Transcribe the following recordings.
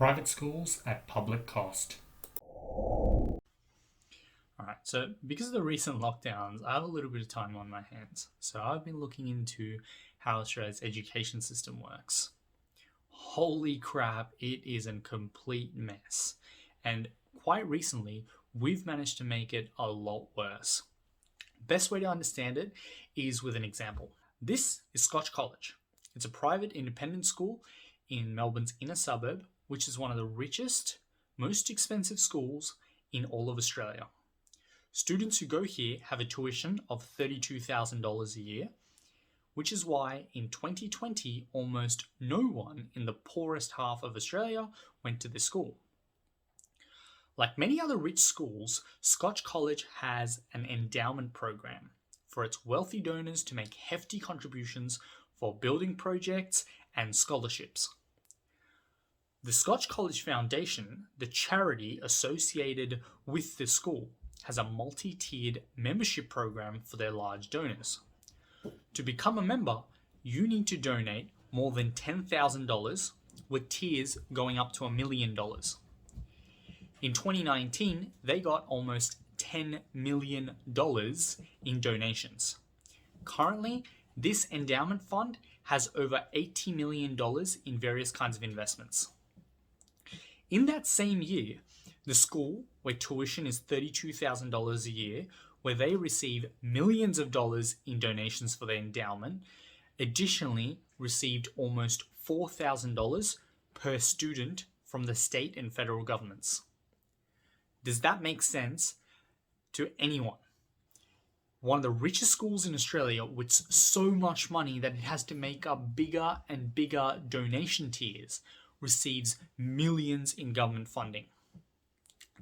Private schools at public cost. Alright, so because of the recent lockdowns, I have a little bit of time on my hands. So I've been looking into how Australia's education system works. Holy crap, it is a complete mess. And quite recently, we've managed to make it a lot worse. Best way to understand it is with an example. This is Scotch College. It's a private independent school in Melbourne's inner suburb, which is one of the richest, most expensive schools in all of Australia. Students who go here have a tuition of $32,000 a year, which is why in 2020 almost no one in the poorest half of Australia went to this school. Like many other rich schools, Scotch College has an endowment program for its wealthy donors to make hefty contributions for building projects and scholarships. The Scotch College Foundation, the charity associated with the school, has a multi-tiered membership program for their large donors. To become a member, you need to donate more than $10,000, with tiers going up to $1 million. In 2019, they got almost $10 million in donations. Currently, this endowment fund has over $80 million in various kinds of investments. In that same year, the school, where tuition is $32,000 a year, where they receive millions of dollars in donations for their endowment, additionally received almost $4,000 per student from the state and federal governments. Does that make sense to anyone? One of the richest schools in Australia with so much money that it has to make up bigger and bigger donation tiers receives millions in government funding.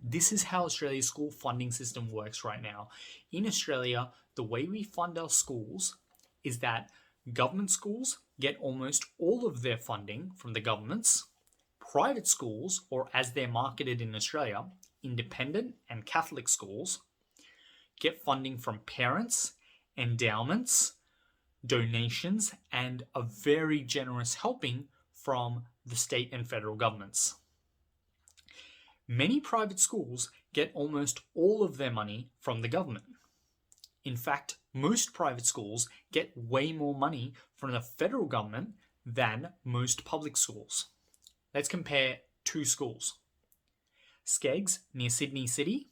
This is how Australia's school funding system works right now. In Australia, the way we fund our schools is that government schools get almost all of their funding from the governments. Private schools, or as they're marketed in Australia, independent and Catholic schools, get funding from parents, endowments, donations, and a very generous helping from the state and federal governments. Many private schools get almost all of their money from the government. In fact, most private schools get way more money from the federal government than most public schools. Let's compare two schools. Skeggs, near Sydney City,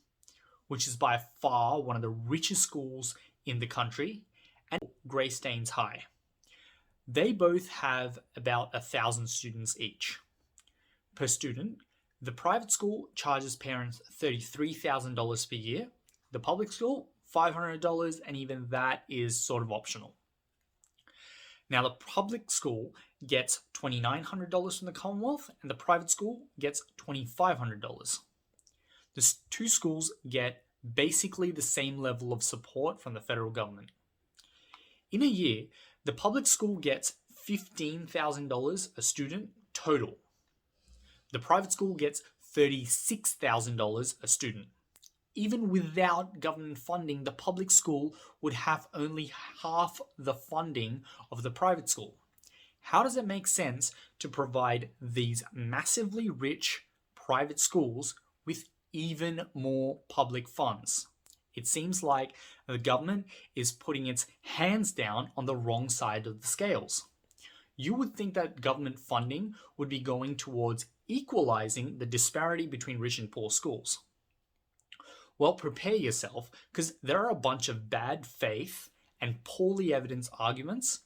which is by far one of the richest schools in the country, and Greystanes High. They both have about 1,000 students each. Per student, the private school charges parents $33,000 per year. The public school, $500, and even that is sort of optional. Now, the public school gets $2,900 from the Commonwealth, and the private school gets $2,500. The two schools get basically the same level of support from the federal government. In a year, the public school gets $15,000 a student total. The private school gets $36,000 a student. Even without government funding, the public school would have only half the funding of the private school. How does it make sense to provide these massively rich private schools with even more public funds? It seems like the government is putting its hands down on the wrong side of the scales. You would think that government funding would be going towards equalizing the disparity between rich and poor schools. Well, prepare yourself, because there are a bunch of bad faith and poorly evidenced arguments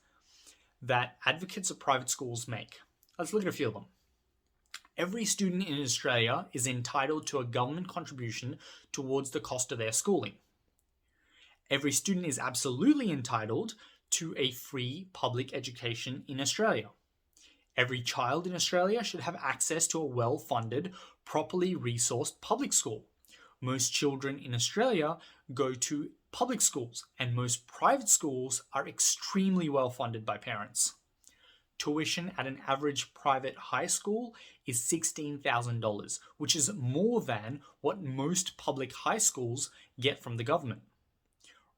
that advocates of private schools make. Let's look at a few of them. Every student in Australia is entitled to a government contribution towards the cost of their schooling. Every student is absolutely entitled to a free public education in Australia. Every child in Australia should have access to a well-funded, properly resourced public school. Most children in Australia go to public schools, and most private schools are extremely well funded by parents. Tuition at an average private high school is $16,000, which is more than what most public high schools get from the government.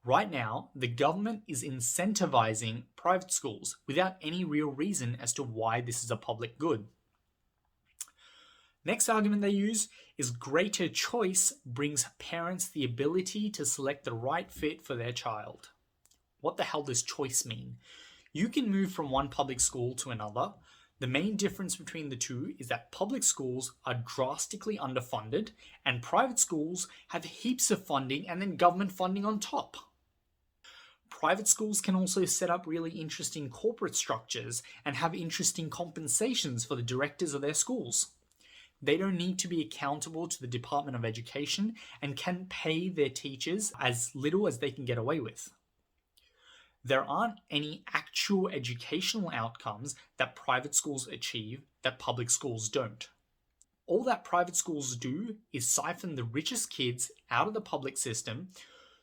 Right now, the government is incentivizing private schools without any real reason as to why this is a public good. Next argument they use is greater choice brings parents the ability to select the right fit for their child. What the hell does choice mean? You can move from one public school to another. The main difference between the two is that public schools are drastically underfunded and private schools have heaps of funding and then government funding on top. Private schools can also set up really interesting corporate structures and have interesting compensations for the directors of their schools. They don't need to be accountable to the Department of Education and can pay their teachers as little as they can get away with. There aren't any actual educational outcomes that private schools achieve that public schools don't. All that private schools do is siphon the richest kids out of the public system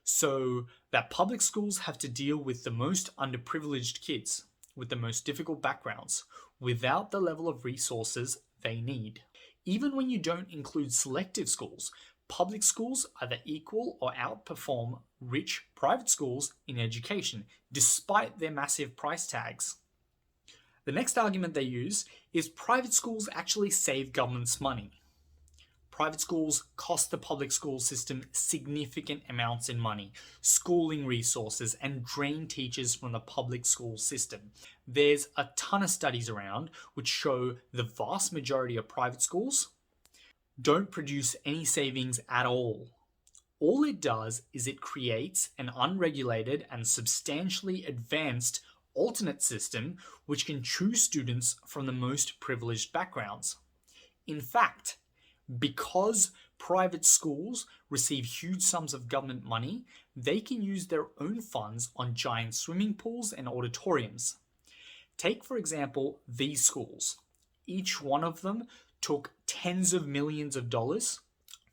so that public schools have to deal with the most underprivileged kids with the most difficult backgrounds without the level of resources they need. Even when you don't include selective schools, public schools either equal or outperform rich private schools in education, despite their massive price tags. The next argument they use is private schools actually save governments money. Private schools cost the public school system significant amounts in money, schooling resources, and drain teachers from the public school system. There's a ton of studies around which show the vast majority of private schools don't produce any savings at all. All it does is it creates an unregulated and substantially advanced alternate system which can choose students from the most privileged backgrounds. In fact, because private schools receive huge sums of government money, they can use their own funds on giant swimming pools and auditoriums. Take, for example, these schools. Each one of them took tens of millions of dollars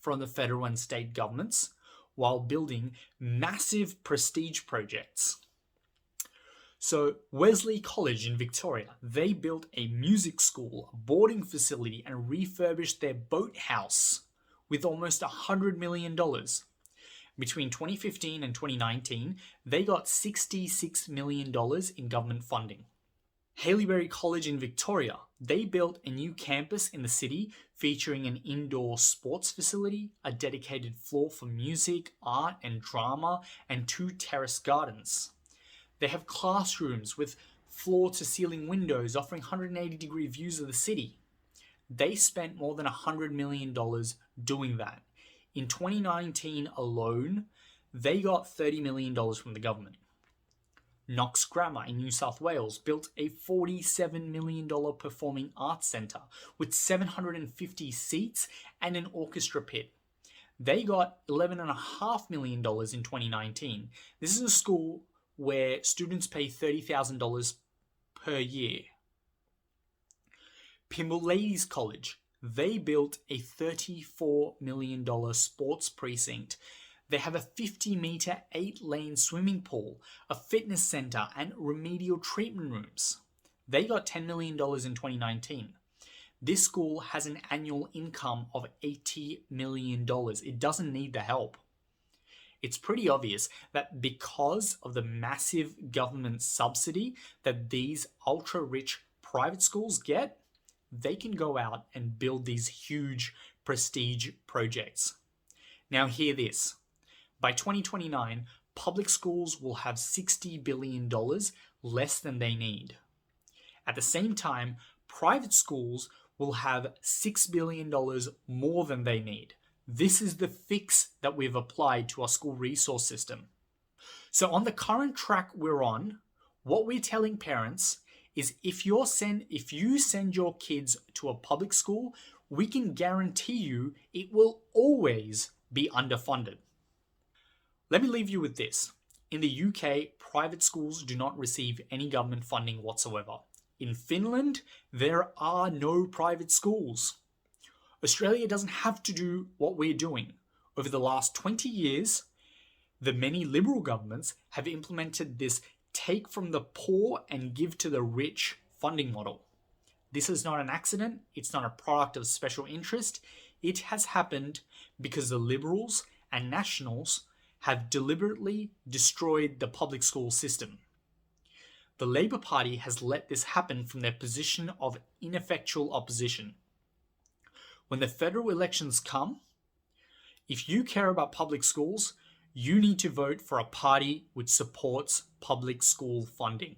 from the federal and state governments while building massive prestige projects. So Wesley College in Victoria, they built a music school, a boarding facility, and refurbished their boathouse with almost $100 million. Between 2015 and 2019, they got $66 million in government funding. Haileybury College in Victoria, they built a new campus in the city featuring an indoor sports facility, a dedicated floor for music, art, and drama, and 2 terrace gardens. They have classrooms with floor-to-ceiling windows offering 180-degree views of the city. They spent more than $100 million doing that. In 2019 alone, they got $30 million from the government. Knox Grammar in New South Wales built a $47 million performing arts centre with 750 seats and an orchestra pit. They got $11.5 million in 2019. This is a school where students pay $30,000 per year. Pymble Ladies College, they built a $34 million sports precinct. They have a 50-metre, 8-lane swimming pool, a fitness centre, and remedial treatment rooms. They got $10 million in 2019. This school has an annual income of $80 million. It doesn't need the help. It's pretty obvious that because of the massive government subsidy that these ultra-rich private schools get, they can go out and build these huge prestige projects. Now hear this. By 2029, public schools will have $60 billion less than they need. At the same time, private schools will have $6 billion more than they need. This is the fix that we've applied to our school resource system. So on the current track we're on, what we're telling parents is if you send your kids to a public school, we can guarantee you it will always be underfunded. Let me leave you with this. In the UK, private schools do not receive any government funding whatsoever. In Finland, there are no private schools. Australia doesn't have to do what we're doing. Over the last 20 years, the many Liberal governments have implemented this take from the poor and give to the rich funding model. This is not an accident. It's not a product of special interest. It has happened because the Liberals and Nationals have deliberately destroyed the public school system. The Labour Party has let this happen from their position of ineffectual opposition. When the federal elections come, if you care about public schools, you need to vote for a party which supports public school funding.